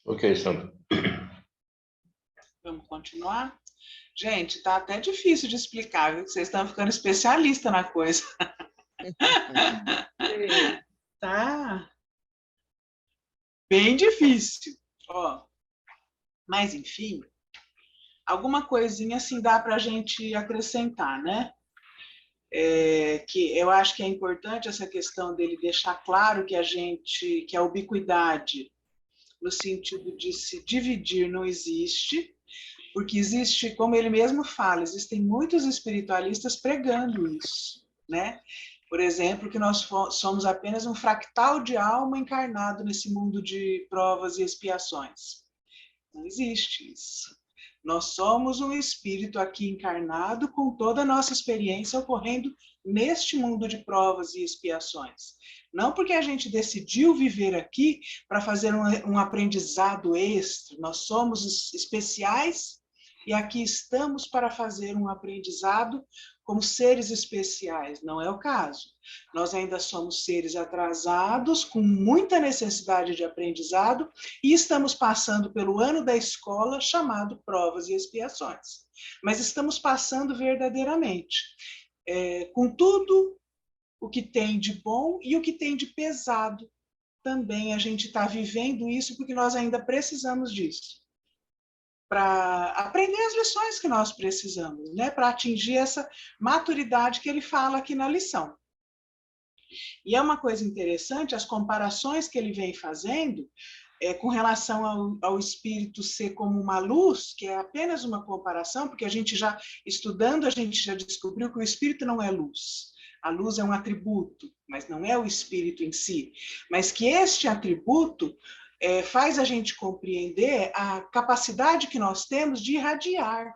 Ok, Sandra. Vamos continuar? Gente, tá até difícil de explicar, viu? Vocês estão ficando especialista na coisa. Tá bem difícil. Ó, mas, enfim, alguma coisinha assim dá para a gente acrescentar, né? Que eu acho que é importante essa questão dele deixar claro que a ubiquidade, no sentido de se dividir, não existe, porque existe, como ele mesmo fala, existem muitos espiritualistas pregando isso, né? Por exemplo, que nós somos apenas um fractal de alma encarnado nesse mundo de provas e expiações. Não existe isso. Nós somos um espírito aqui encarnado com toda a nossa experiência ocorrendo neste mundo de provas e expiações. Não porque a gente decidiu viver aqui para fazer um aprendizado extra. Nós somos especiais e aqui estamos para fazer um aprendizado como seres especiais. Não é o caso. Nós ainda somos seres atrasados, com muita necessidade de aprendizado, e estamos passando pelo ano da escola chamado provas e expiações. Mas estamos passando verdadeiramente, com tudo o que tem de bom e o que tem de pesado. Também a gente está vivendo isso porque nós ainda precisamos disso, para aprender as lições que nós precisamos, né? Para atingir essa maturidade que ele fala aqui na lição. E é uma coisa interessante, as comparações que ele vem fazendo com relação ao espírito ser como uma luz, que é apenas uma comparação, porque a gente já, estudando, a gente já descobriu que o espírito não é luz. A luz é um atributo, mas não é o espírito em si. Mas que este atributo faz a gente compreender a capacidade que nós temos de irradiar.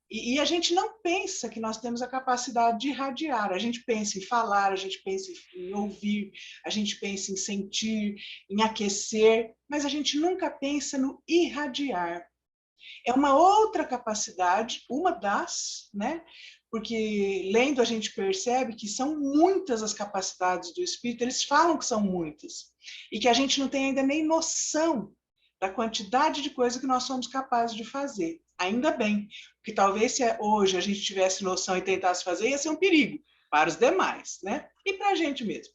E a gente não pensa que nós temos a capacidade de irradiar. A gente pensa em falar, a gente pensa em ouvir, a gente pensa em sentir, em aquecer, mas a gente nunca pensa no irradiar. É uma outra capacidade, uma das, né? Porque lendo a gente percebe que são muitas as capacidades do espírito, eles falam que são muitas, e que a gente não tem ainda nem noção da quantidade de coisa que nós somos capazes de fazer. Ainda bem, porque talvez se hoje a gente tivesse noção e tentasse fazer, ia ser um perigo para os demais, né? E para a gente mesmo.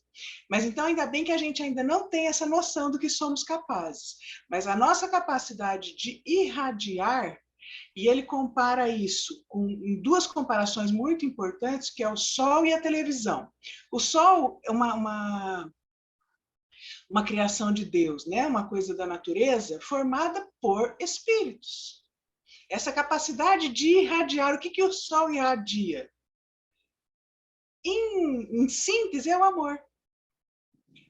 Mas então ainda bem que a gente ainda não tem essa noção do que somos capazes. Mas a nossa capacidade de irradiar, e ele compara isso em duas comparações muito importantes, que é o Sol e a televisão. O Sol é uma criação de Deus, né? Uma coisa da natureza formada por espíritos. Essa capacidade de irradiar, o que o Sol irradia? Em síntese, é o amor.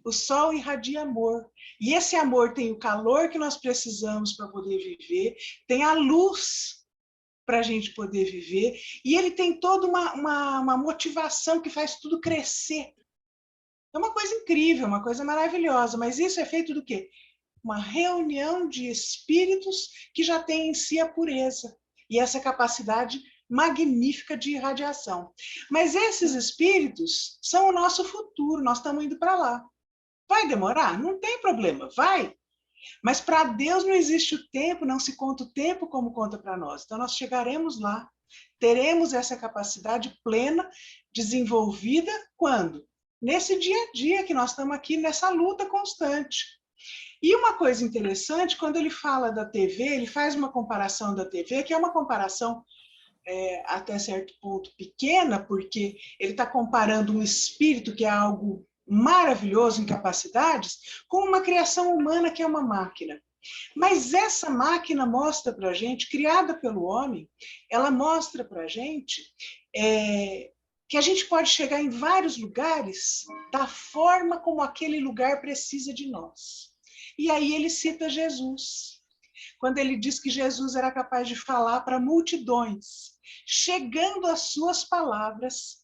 O Sol irradia amor. E esse amor tem o calor que nós precisamos para poder viver, tem a luz para a gente poder viver, e ele tem toda uma motivação que faz tudo crescer. É uma coisa incrível, uma coisa maravilhosa, mas isso é feito do quê? Uma reunião de espíritos que já tem em si a pureza e essa capacidade magnífica de irradiação. Mas esses espíritos são o nosso futuro, nós estamos indo para lá. Vai demorar? Não tem problema, vai. Mas para Deus não existe o tempo, não se conta o tempo como conta para nós. Então nós chegaremos lá, teremos essa capacidade plena, desenvolvida, quando? Nesse dia a dia que nós estamos aqui, nessa luta constante. E uma coisa interessante, quando ele fala da TV, ele faz uma comparação da TV, que é uma comparação até certo ponto pequena, porque ele está comparando um espírito, que é algo maravilhoso em capacidades, com uma criação humana que é uma máquina. Mas essa máquina mostra para a gente, criada pelo homem, ela mostra para a gente que a gente pode chegar em vários lugares da forma como aquele lugar precisa de nós. E aí ele cita Jesus, quando ele diz que Jesus era capaz de falar para multidões, chegando as suas palavras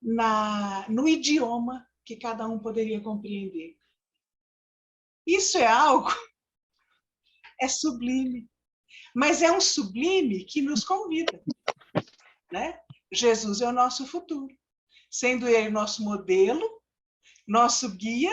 no idioma que cada um poderia compreender. Isso é algo, é sublime, mas é um sublime que nos convida, né? Jesus é o nosso futuro, sendo ele nosso modelo, nosso guia,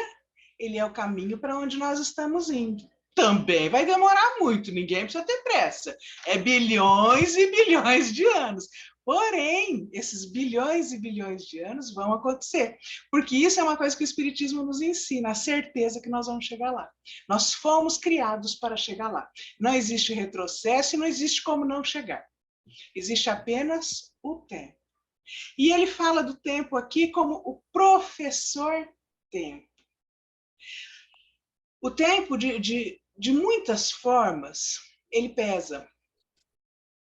ele é o caminho para onde nós estamos indo. também vai demorar muito, ninguém precisa ter pressa. É bilhões e bilhões de anos. Porém, esses bilhões e bilhões de anos vão acontecer, porque isso é uma coisa que o Espiritismo nos ensina, a certeza que nós vamos chegar lá. Nós fomos criados para chegar lá. Não existe retrocesso e não existe como não chegar. Existe apenas o tempo. E ele fala do tempo aqui como o professor tempo. O tempo, de muitas formas, ele pesa.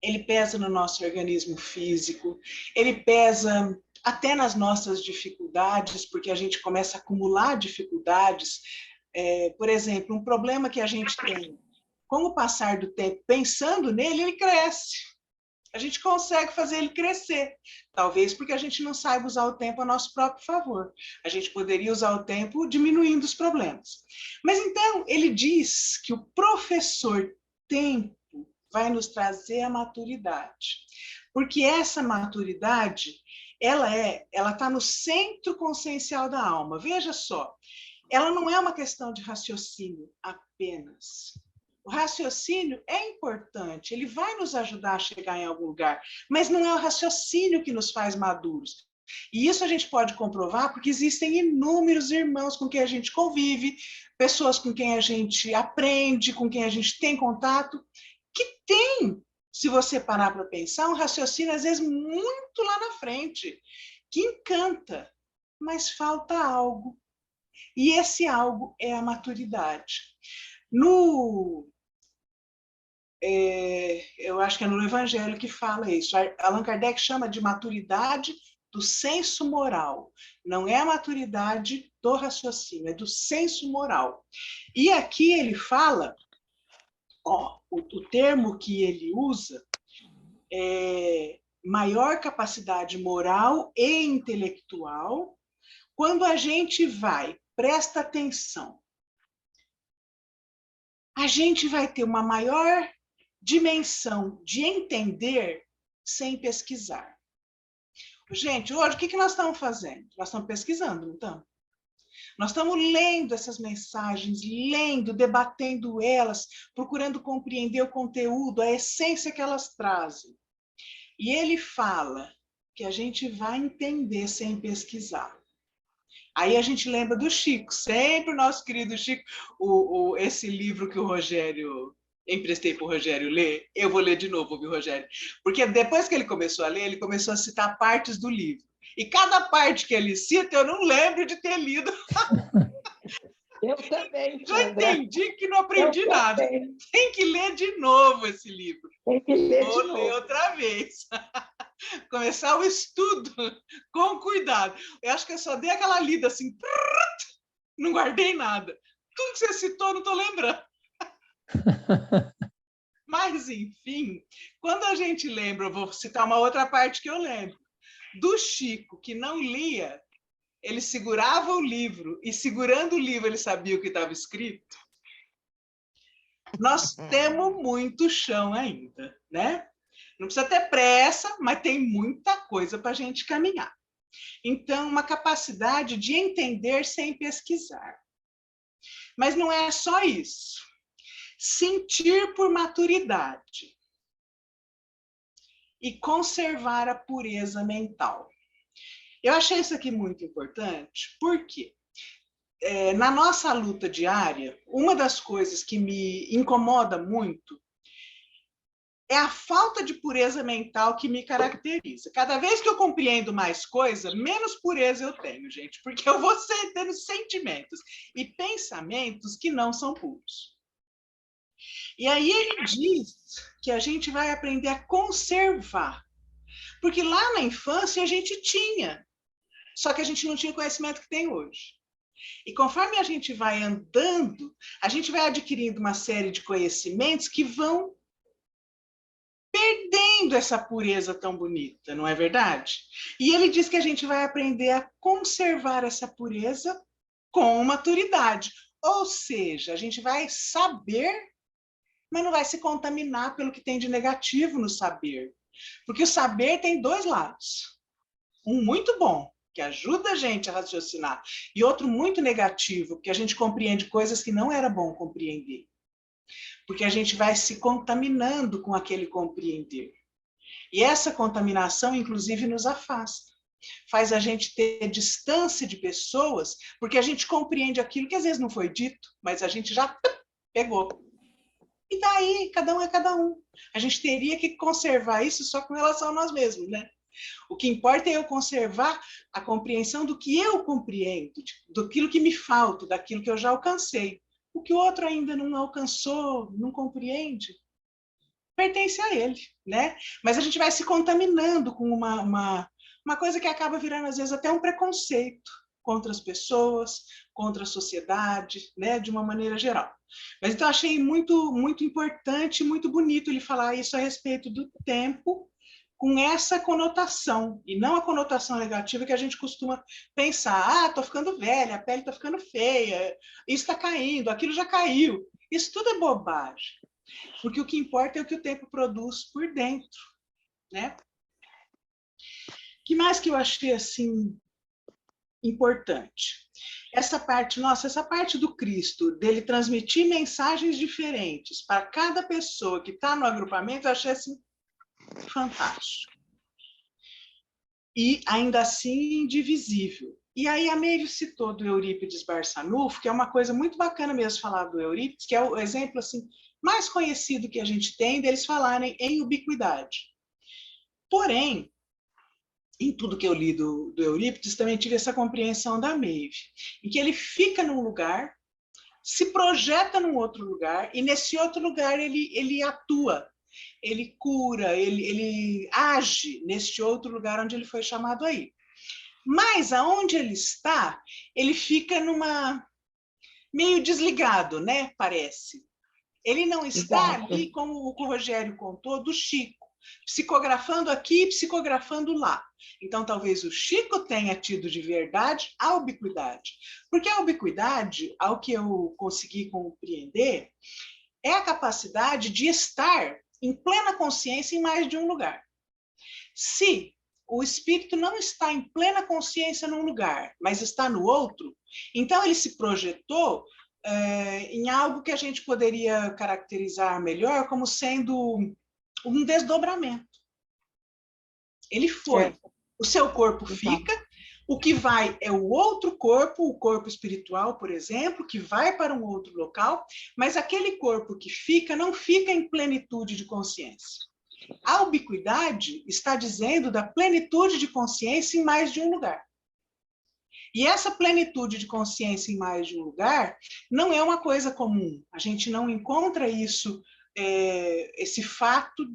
Ele pesa no nosso organismo físico, ele pesa até nas nossas dificuldades, porque a gente começa a acumular dificuldades. Por exemplo, um problema que a gente tem, com o passar do tempo, pensando nele, ele cresce. A gente consegue fazer ele crescer. Talvez porque a gente não saiba usar o tempo a nosso próprio favor. A gente poderia usar o tempo diminuindo os problemas. Mas então, ele diz que o professor tempo vai nos trazer a maturidade. Porque essa maturidade, ela está no centro consciencial da alma. Veja só, ela não é uma questão de raciocínio apenas. O raciocínio é importante, ele vai nos ajudar a chegar em algum lugar, mas não é o raciocínio que nos faz maduros. E isso a gente pode comprovar porque existem inúmeros irmãos com quem a gente convive, pessoas com quem a gente aprende, com quem a gente tem contato, que tem, se você parar para pensar, um raciocínio às vezes muito lá na frente, que encanta, mas falta algo. E esse algo é a maturidade. Eu acho que é no Evangelho que fala isso. Allan Kardec chama de maturidade do senso moral. Não é a maturidade do raciocínio, é do senso moral. E aqui ele fala, o termo que ele usa é maior capacidade moral e intelectual. Quando a gente presta atenção, a gente vai ter uma maior dimensão de entender sem pesquisar. Gente, hoje o que nós estamos fazendo? Nós estamos pesquisando, não estamos? Nós estamos lendo essas mensagens, debatendo elas, procurando compreender o conteúdo, a essência que elas trazem. E ele fala que a gente vai entender sem pesquisar. Aí a gente lembra do Chico, sempre o nosso querido Chico, esse livro que o Rogério, emprestei para o Rogério ler, eu vou ler de novo, viu, Rogério? Porque depois que ele começou a ler, ele começou a citar partes do livro. E cada parte que ele cita, eu não lembro de ter lido. Eu também, Já entendi que não aprendi nada. Tem que ler de novo esse livro. Tem que ler Vou ler outra vez. Começar o estudo com cuidado. Eu acho que eu só dei aquela lida assim, não guardei nada. Tudo que você citou, não estou lembrando. Mas, enfim, quando a gente lembra, eu vou citar uma outra parte que eu lembro, do Chico, que não lia, ele segurava o livro, e segurando o livro ele sabia o que estava escrito. Nós temos muito chão ainda, né? Não precisa ter pressa, mas tem muita coisa para a gente caminhar. Então, uma capacidade de entender sem pesquisar. Mas não é só isso. Sentir por maturidade e conservar a pureza mental. Eu achei isso aqui muito importante, porque na nossa luta diária, uma das coisas que me incomoda muito é a falta de pureza mental que me caracteriza. Cada vez que eu compreendo mais coisa, menos pureza eu tenho, gente, porque eu vou tendo sentimentos e pensamentos que não são puros. E aí ele diz que a gente vai aprender a conservar. Porque lá na infância a gente tinha, só que a gente não tinha o conhecimento que tem hoje. E conforme a gente vai andando, a gente vai adquirindo uma série de conhecimentos que vão perdendo essa pureza tão bonita, não é verdade? E ele diz que a gente vai aprender a conservar essa pureza com maturidade. Ou seja, a gente vai saber, mas não vai se contaminar pelo que tem de negativo no saber. Porque o saber tem dois lados. Um muito bom, que ajuda a gente a raciocinar, e outro muito negativo, porque a gente compreende coisas que não era bom compreender. porque a gente vai se contaminando com aquele compreender. E essa contaminação, inclusive, nos afasta. Faz a gente ter distância de pessoas, porque a gente compreende aquilo que às vezes não foi dito, mas a gente já pegou. E daí, cada um é cada um. A gente teria que conservar isso só com relação a nós mesmos, né? O que importa é eu conservar a compreensão do que eu compreendo, daquilo que me falta, daquilo que eu já alcancei. O que o outro ainda não alcançou, não compreende, pertence a ele, né? Mas a gente vai se contaminando com uma coisa que acaba virando, às vezes, até um preconceito contra as pessoas, contra a sociedade, né? De uma maneira geral. Mas então achei muito, muito importante, muito bonito ele falar isso a respeito do tempo, com essa conotação, e não a conotação negativa que a gente costuma pensar, tô ficando velha, a pele tá ficando feia, isso tá caindo, aquilo já caiu. Isso tudo é bobagem, porque o que importa é o que o tempo produz por dentro, né? Que mais que eu achei, assim, importante? Essa parte do Cristo, dele transmitir mensagens diferentes para cada pessoa que está no agrupamento, eu achei, assim, fantástico. E, ainda assim, indivisível. E aí a Meire citou do Eurípides Barçanufo, que é uma coisa muito bacana mesmo falar do Eurípides, que é o exemplo assim, mais conhecido que a gente tem deles falarem em ubiquidade. Porém, em tudo que eu li do Eurípides, também tive essa compreensão da Meire, em que ele fica num lugar, se projeta num outro lugar, e nesse outro lugar ele atua, ele cura, ele age neste outro lugar onde ele foi chamado aí. Mas aonde ele está, ele fica meio desligado, né? Parece. Ele não está ali, como o Rogério contou, do Chico, psicografando aqui, psicografando lá. Então, talvez o Chico tenha tido de verdade a ubiquidade. Porque a ubiquidade, ao que eu consegui compreender, é a capacidade de estar em plena consciência em mais de um lugar. Se o espírito não está em plena consciência num lugar, mas está no outro, então ele se projetou em algo que a gente poderia caracterizar melhor como sendo um desdobramento. Ele foi. O seu corpo fica, o que vai é o outro corpo, o corpo espiritual, por exemplo, que vai para um outro local, mas aquele corpo que fica não fica em plenitude de consciência. A ubiquidade está dizendo da plenitude de consciência em mais de um lugar. E essa plenitude de consciência em mais de um lugar não é uma coisa comum. A gente não encontra isso, esse fato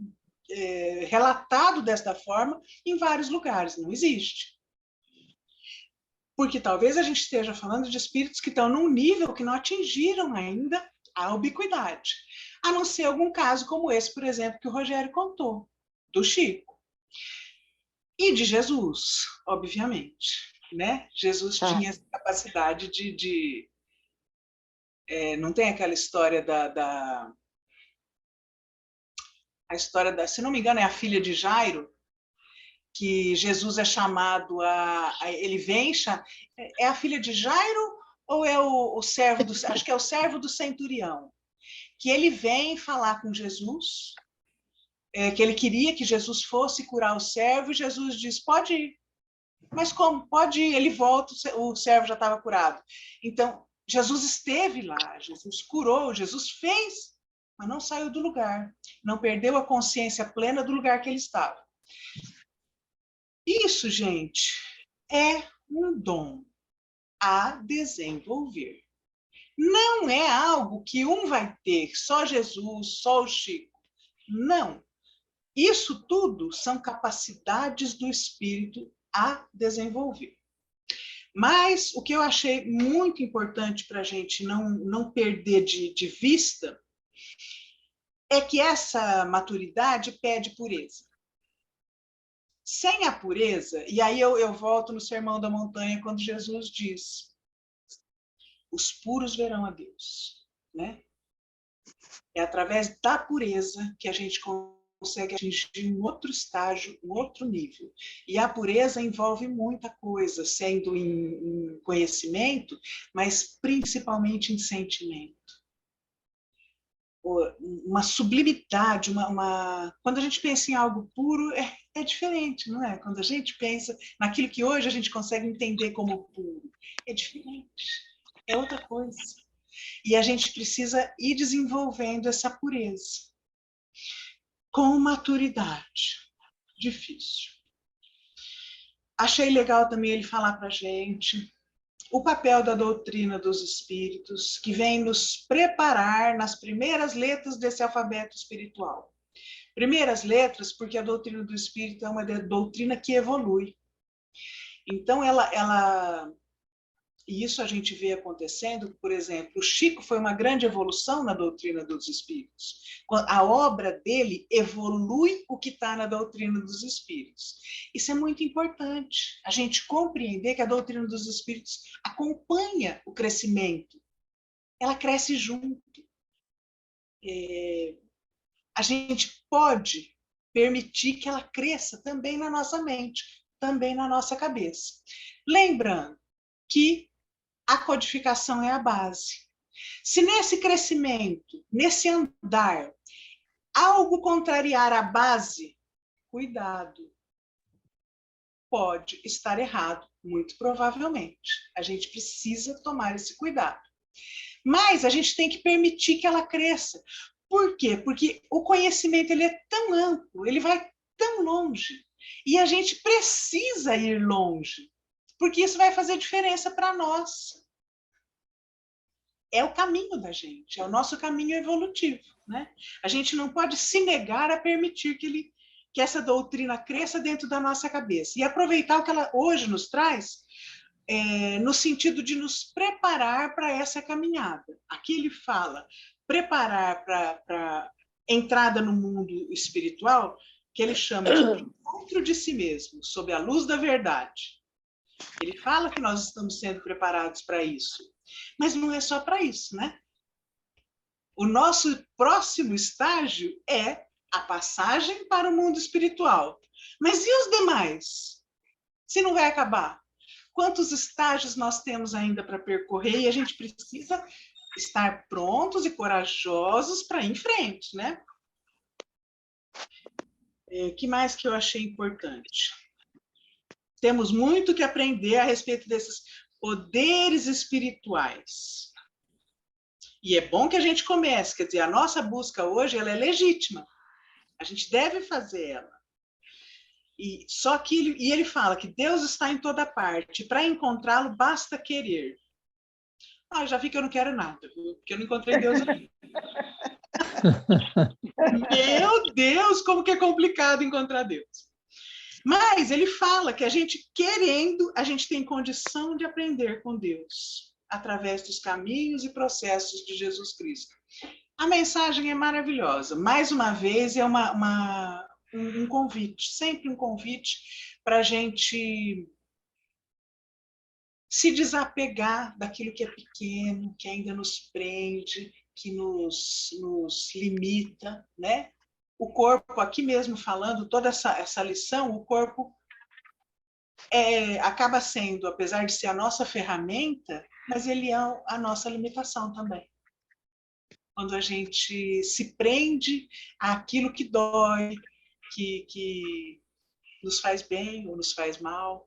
relatado desta forma em vários lugares. Não existe. Porque talvez a gente esteja falando de espíritos que estão num nível que não atingiram ainda a ubiquidade. A não ser algum caso como esse, por exemplo, que o Rogério contou, do Chico. E de Jesus, obviamente. Né? Jesus tinha essa capacidade não tem aquela história a história da, se não me engano, é a filha de Jairo, que Jesus é chamado ele vem, é a filha de Jairo ou é o servo do, acho que é o servo do centurião, que ele vem falar com Jesus, que ele queria que Jesus fosse curar o servo, e Jesus diz, pode ir. Mas como? Pode ir, ele volta, o servo já estava curado. Então, Jesus esteve lá, Jesus curou, Jesus fez, mas não saiu do lugar, não perdeu a consciência plena do lugar que ele estava. Isso, gente, é um dom a desenvolver. Não é algo que um vai ter, só Jesus, só o Chico. Não. Isso tudo são capacidades do espírito a desenvolver. Mas o que eu achei muito importante para a gente não perder de vista é que essa maturidade pede pureza. Sem a pureza, e aí eu volto no Sermão da Montanha, quando Jesus diz, os puros verão a Deus. Né? É através da pureza que a gente consegue atingir um outro estágio, um outro nível. E a pureza envolve muita coisa, sendo em conhecimento, mas principalmente em sentimento. uma sublimidade, quando a gente pensa em algo puro, é diferente, não é? Quando a gente pensa naquilo que hoje a gente consegue entender como puro, é diferente, é outra coisa. E a gente precisa ir desenvolvendo essa pureza com maturidade. Difícil. Achei legal também ele falar para a gente o papel da doutrina dos espíritos, que vem nos preparar nas primeiras letras desse alfabeto espiritual. Primeiras letras, porque a doutrina do espírito é uma doutrina que evolui. Então, e isso a gente vê acontecendo, por exemplo, o Chico foi uma grande evolução na doutrina dos espíritos. A obra dele evolui o que está na doutrina dos espíritos. Isso é muito importante, a gente compreender que a doutrina dos espíritos acompanha o crescimento, ela cresce junto. A gente pode permitir que ela cresça também na nossa mente, também na nossa cabeça. Lembrando que a codificação é a base. Se nesse crescimento, nesse andar, algo contrariar a base, cuidado. Pode estar errado, muito provavelmente. A gente precisa tomar esse cuidado. Mas a gente tem que permitir que ela cresça. Por quê? Porque o conhecimento ele é tão amplo, ele vai tão longe. E a gente precisa ir longe, porque isso vai fazer diferença para nós. É o caminho da gente, é o nosso caminho evolutivo, né? A gente não pode se negar a permitir que essa doutrina cresça dentro da nossa cabeça e aproveitar o que ela hoje nos traz, no sentido de nos preparar para essa caminhada. Aqui ele fala preparar para entrada no mundo espiritual, que ele chama de encontro de si mesmo, sob a luz da verdade. Ele fala que nós estamos sendo preparados para isso. Mas não é só para isso, né? O nosso próximo estágio é a passagem para o mundo espiritual. Mas e os demais? Se não vai acabar? Quantos estágios nós temos ainda para percorrer e a gente precisa estar prontos e corajosos para ir em frente, né? O que mais que eu achei importante? Temos muito que aprender a respeito desses poderes espirituais. E é bom que a gente comece, quer dizer, a nossa busca hoje ela é legítima. A gente deve fazer ela. Só que ele fala que Deus está em toda parte. Para encontrá-lo, basta querer. Já vi que eu não quero nada, porque eu não encontrei Deus ainda. Meu Deus, como que é complicado encontrar Deus. Mas ele fala que a gente querendo, a gente tem condição de aprender com Deus, através dos caminhos e processos de Jesus Cristo. A mensagem é maravilhosa. Mais uma vez, é um convite, sempre um convite para a gente se desapegar daquilo que é pequeno, que ainda nos prende, que nos limita, né? O corpo, aqui mesmo falando, toda essa lição, o corpo acaba sendo, apesar de ser a nossa ferramenta, mas ele é a nossa limitação também. Quando a gente se prende àquilo que dói, que nos faz bem ou nos faz mal,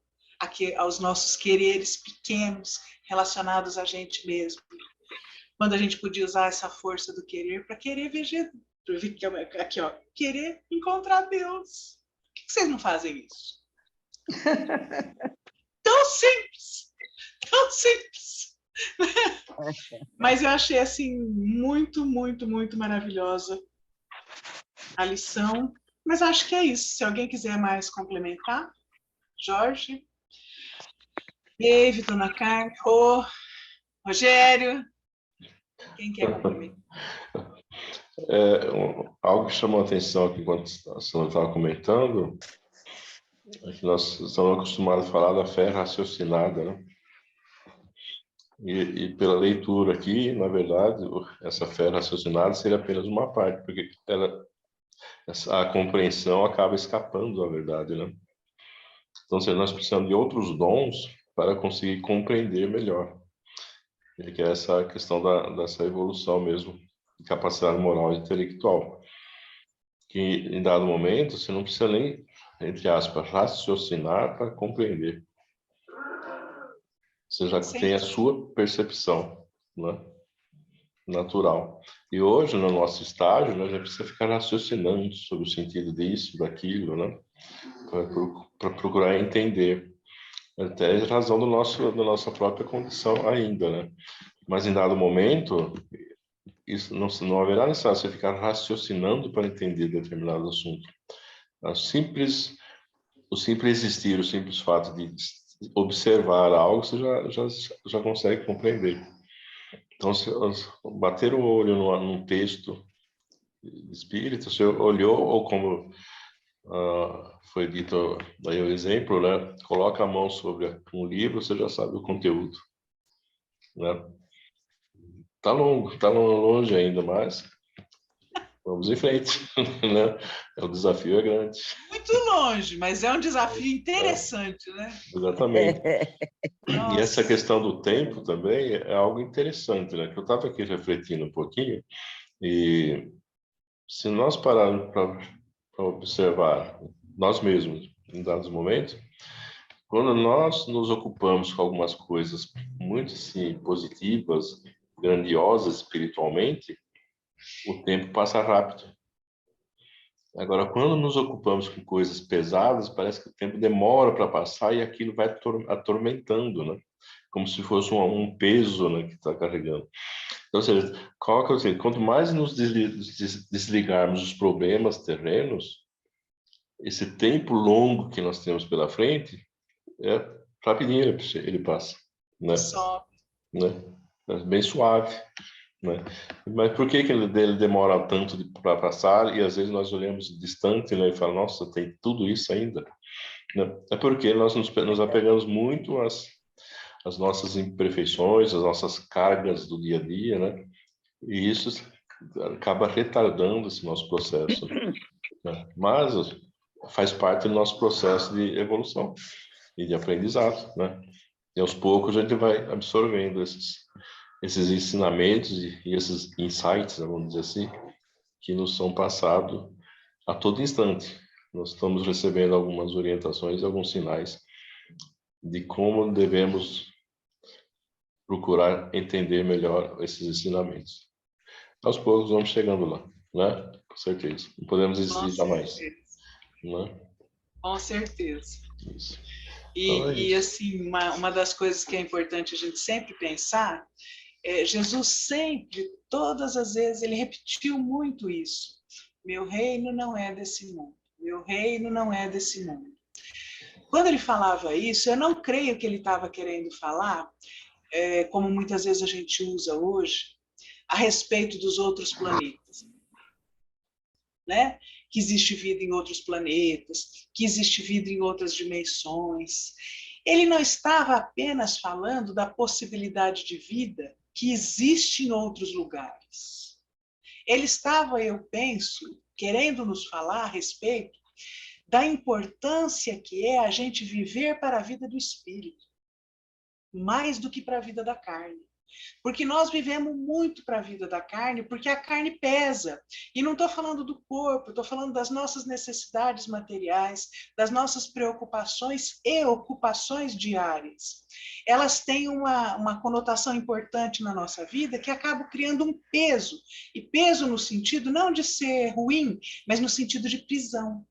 aos nossos quereres pequenos relacionados a gente mesmo. Quando a gente podia usar essa força do querer para querer ver Jesus. Aqui, ó, querer encontrar Deus. Por que vocês não fazem isso? Tão simples, tão simples. Mas eu achei assim muito, muito, muito maravilhosa a lição. Mas acho que é isso. Se alguém quiser mais complementar, Jorge, David, Dona Carmen, Rogério, quem quer complementar? Algo que chamou a atenção aqui enquanto a senhora estava comentando é que nós estamos acostumados a falar da fé raciocinada, né? E pela leitura aqui, na verdade, essa fé raciocinada seria apenas uma parte, porque a compreensão acaba escapando da verdade, né? Então, nós precisamos de outros dons para conseguir compreender melhor. E que é essa questão dessa evolução mesmo capacidade moral e intelectual. Que em dado momento você não precisa nem, entre aspas, raciocinar para compreender. Você já tem a sua percepção, né, natural. E hoje, no nosso estágio, né, a gente precisa ficar raciocinando sobre o sentido disso, daquilo, né, para procurar entender. Até a razão da nossa própria condição ainda, né? Mas em dado momento, isso não haverá necessidade de você ficar raciocinando para entender determinado assunto. O simples existir, o simples fato de observar algo, você já consegue compreender. Então, se bater o olho num texto espírita, você olhou, ou como foi dito aí o exemplo, né? Coloca a mão sobre um livro, você já sabe o conteúdo, né? Tá longe ainda, mas vamos em frente, né? O desafio é grande. Muito longe, mas é um desafio interessante, né? Exatamente. Nossa. E essa questão do tempo também é algo interessante, né? Que eu estava aqui refletindo um pouquinho, e se nós pararmos para observar nós mesmos em dados momentos, quando nós nos ocupamos com algumas coisas muito assim, positivas, grandiosas espiritualmente, o tempo passa rápido. Agora, quando nos ocupamos com coisas pesadas, parece que o tempo demora para passar e aquilo vai atormentando, né? Como se fosse um peso, né, que está carregando. Então, ou seja, quanto mais nos desligarmos dos problemas terrenos, esse tempo longo que nós temos pela frente, rapidinho ele passa, né? Só. Né? É bem suave, né? Mas por que ele demora tanto para passar e às vezes nós olhamos distante, né, e falamos, nossa, tem tudo isso ainda, né? É porque nós nos apegamos muito às nossas imperfeições, às nossas cargas do dia a dia, né? E isso acaba retardando esse nosso processo, né? Mas faz parte do nosso processo de evolução e de aprendizado, né? E aos poucos a gente vai absorvendo esses ensinamentos e esses insights, vamos dizer assim, que nos são passados a todo instante. Nós estamos recebendo algumas orientações, alguns sinais de como devemos procurar entender melhor esses ensinamentos. Aos poucos vamos chegando lá, né? Com certeza. Não podemos desistir jamais, né? Com certeza. Isso. E assim, uma das coisas que é importante a gente sempre pensar Jesus sempre, todas as vezes, ele repetiu muito isso. Meu reino não é desse mundo. Meu reino não é desse mundo. Quando ele falava isso, eu não creio que ele estava querendo falar, como muitas vezes a gente usa hoje, a respeito dos outros planetas. Né? Que existe vida em outros planetas, que existe vida em outras dimensões. Ele não estava apenas falando da possibilidade de vida que existe em outros lugares. Ele estava, eu penso, querendo nos falar a respeito da importância que é a gente viver para a vida do espírito, mais do que para a vida da carne. Porque nós vivemos muito para a vida da carne, porque a carne pesa. E não estou falando do corpo, estou falando das nossas necessidades materiais, das nossas preocupações e ocupações diárias. Elas têm uma conotação importante na nossa vida que acaba criando um peso. E peso no sentido não de ser ruim, mas no sentido de prisão.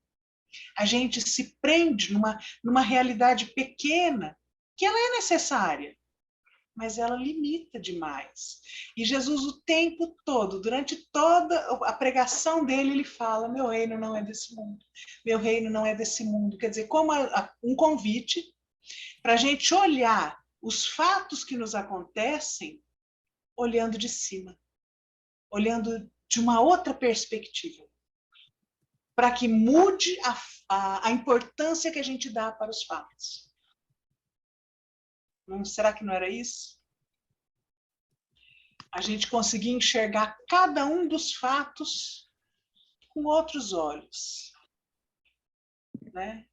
A gente se prende numa realidade pequena, que ela é necessária, mas ela limita demais. E Jesus, o tempo todo, durante toda a pregação dele, ele fala, meu reino não é desse mundo. Meu reino não é desse mundo. Quer dizer, como um convite para a gente olhar os fatos que nos acontecem olhando de cima, olhando de uma outra perspectiva, para que mude a importância que a gente dá para os fatos. Será que não era isso? A gente conseguir enxergar cada um dos fatos com outros olhos. Né?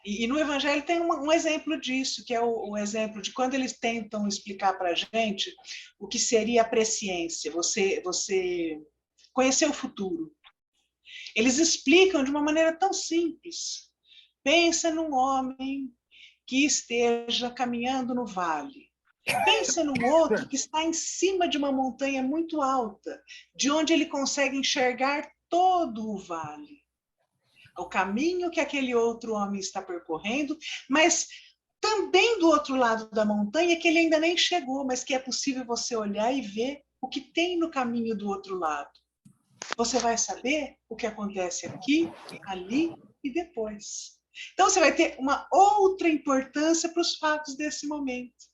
E no Evangelho tem um exemplo disso, que é o exemplo de quando eles tentam explicar para a gente o que seria a presciência. Você conhecer o futuro. Eles explicam de uma maneira tão simples. Pensa num homem que esteja caminhando no vale. Pensa num outro que está em cima de uma montanha muito alta, de onde ele consegue enxergar todo o vale. O caminho que aquele outro homem está percorrendo, mas também do outro lado da montanha, que ele ainda nem chegou, mas que é possível você olhar e ver o que tem no caminho do outro lado. Você vai saber o que acontece aqui, ali e depois. Então, você vai ter uma outra importância para os fatos desse momento.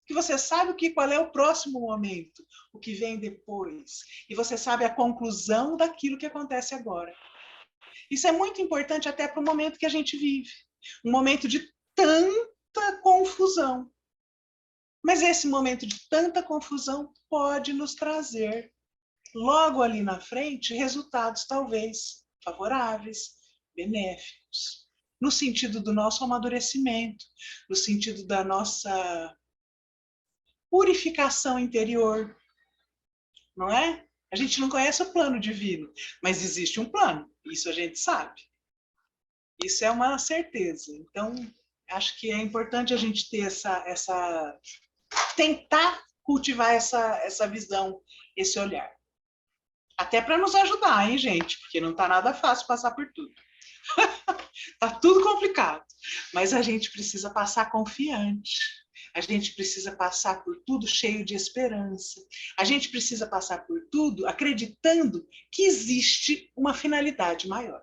Que você sabe qual é o próximo momento, o que vem depois. E você sabe a conclusão daquilo que acontece agora. Isso é muito importante até para o momento que a gente vive. Um momento de tanta confusão. Mas esse momento de tanta confusão pode nos trazer, logo ali na frente, resultados talvez favoráveis, benéficos. No sentido do nosso amadurecimento, no sentido da nossa purificação interior, não é? A gente não conhece o plano divino, mas existe um plano, isso a gente sabe. Isso é uma certeza. Então, acho que é importante a gente ter tentar cultivar essa visão, esse olhar. Até para nos ajudar, hein, gente? Porque não está nada fácil passar por tudo. Está tudo complicado. Mas a gente precisa passar confiante. A gente precisa passar por tudo cheio de esperança. A gente precisa passar por tudo acreditando que existe uma finalidade maior.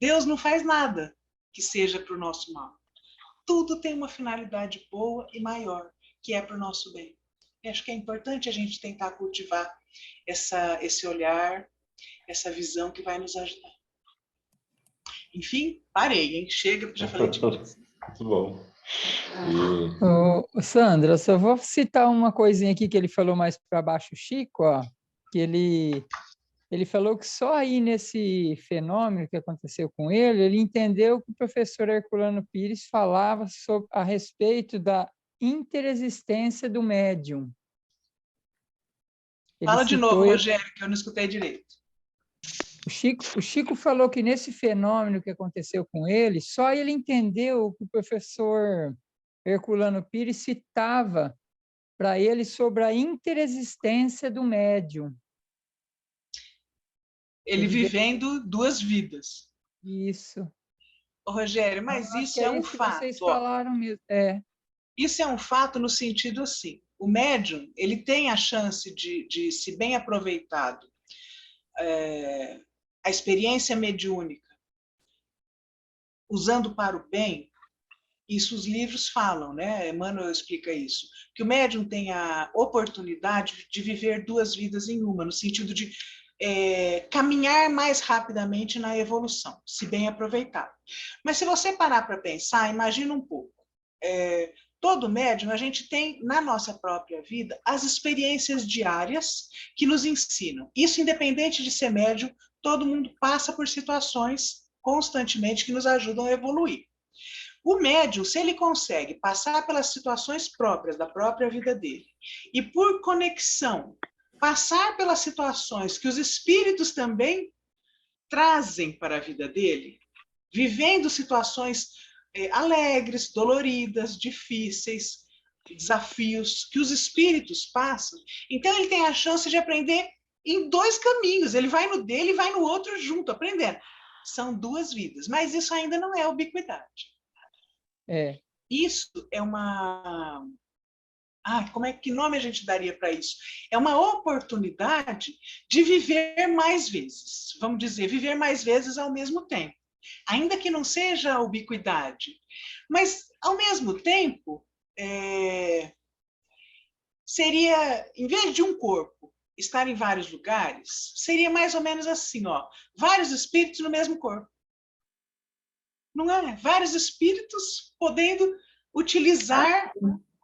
Deus não faz nada que seja para o nosso mal. Tudo tem uma finalidade boa e maior, que é para o nosso bem. E acho que é importante a gente tentar cultivar esse olhar, essa visão que vai nos ajudar. Enfim, parei, hein? Chega, porque já falei demais. Muito bom. Sandra, eu só vou citar uma coisinha aqui que ele falou mais para baixo, o Chico, ó, que ele falou que só aí nesse fenômeno que aconteceu com ele entendeu que o professor Herculano Pires falava a respeito da interexistência do médium. Fala de novo, Rogério, que eu não escutei direito. O Chico falou que nesse fenômeno que aconteceu com ele, só ele entendeu que o professor Herculano Pires citava para ele sobre a interexistência do médium. Ele vivendo duas vidas. Isso. Ô, Rogério, mas isso é um fato. Vocês falaram mesmo. Isso é um fato no sentido assim, o médium, ele tem a chance de se bem aproveitado, a experiência mediúnica, usando para o bem. Isso os livros falam, né? Emmanuel explica isso, que o médium tem a oportunidade de viver duas vidas em uma, no sentido de caminhar mais rapidamente na evolução, se bem aproveitado. Mas se você parar para pensar, imagina um pouco, todo médium, a gente tem na nossa própria vida as experiências diárias que nos ensinam. Isso independente de ser médium, todo mundo passa por situações constantemente que nos ajudam a evoluir. O médium, se ele consegue passar pelas situações próprias da própria vida dele e por conexão passar pelas situações que os espíritos também trazem para a vida dele, vivendo situações alegres, doloridas, difíceis, desafios que os espíritos passam, então ele tem a chance de aprender em dois caminhos, ele vai no dele e vai no outro junto, aprendendo. São duas vidas, mas isso ainda não é ubiquidade. Isso é uma... que nome a gente daria para isso? É uma oportunidade de viver mais vezes, vamos dizer, viver mais vezes ao mesmo tempo. Ainda que não seja ubiquidade, mas, ao mesmo tempo, seria, em vez de um corpo estar em vários lugares, seria mais ou menos assim, vários espíritos no mesmo corpo. Não é? Vários espíritos podendo utilizar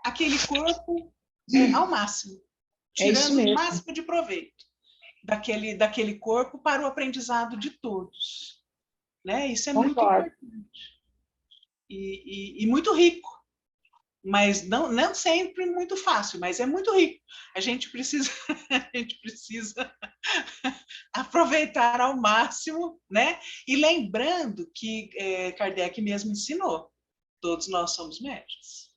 aquele corpo ao máximo, tirando o máximo de proveito daquele corpo para o aprendizado de todos. Né? Isso é muito importante. E muito rico. mas não sempre muito fácil, mas é muito rico. A gente precisa aproveitar ao máximo, né? E lembrando que Kardec mesmo ensinou, todos nós somos médios.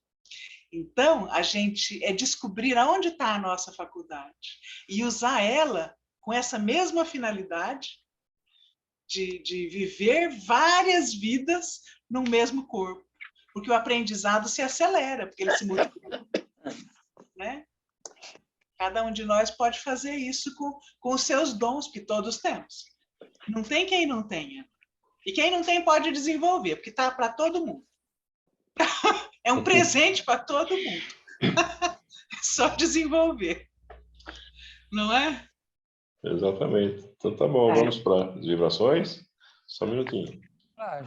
Então, a gente descobrir aonde está a nossa faculdade e usar ela com essa mesma finalidade de viver várias vidas no mesmo corpo. Porque o aprendizado se acelera, porque ele se multiplica, né? Cada um de nós pode fazer isso com os seus dons, que todos temos. Não tem quem não tenha. E quem não tem pode desenvolver, porque está para todo mundo. É um presente para todo mundo. É só desenvolver. Não é? Exatamente. Então tá bom, vamos para as vibrações. Só um minutinho. Ah,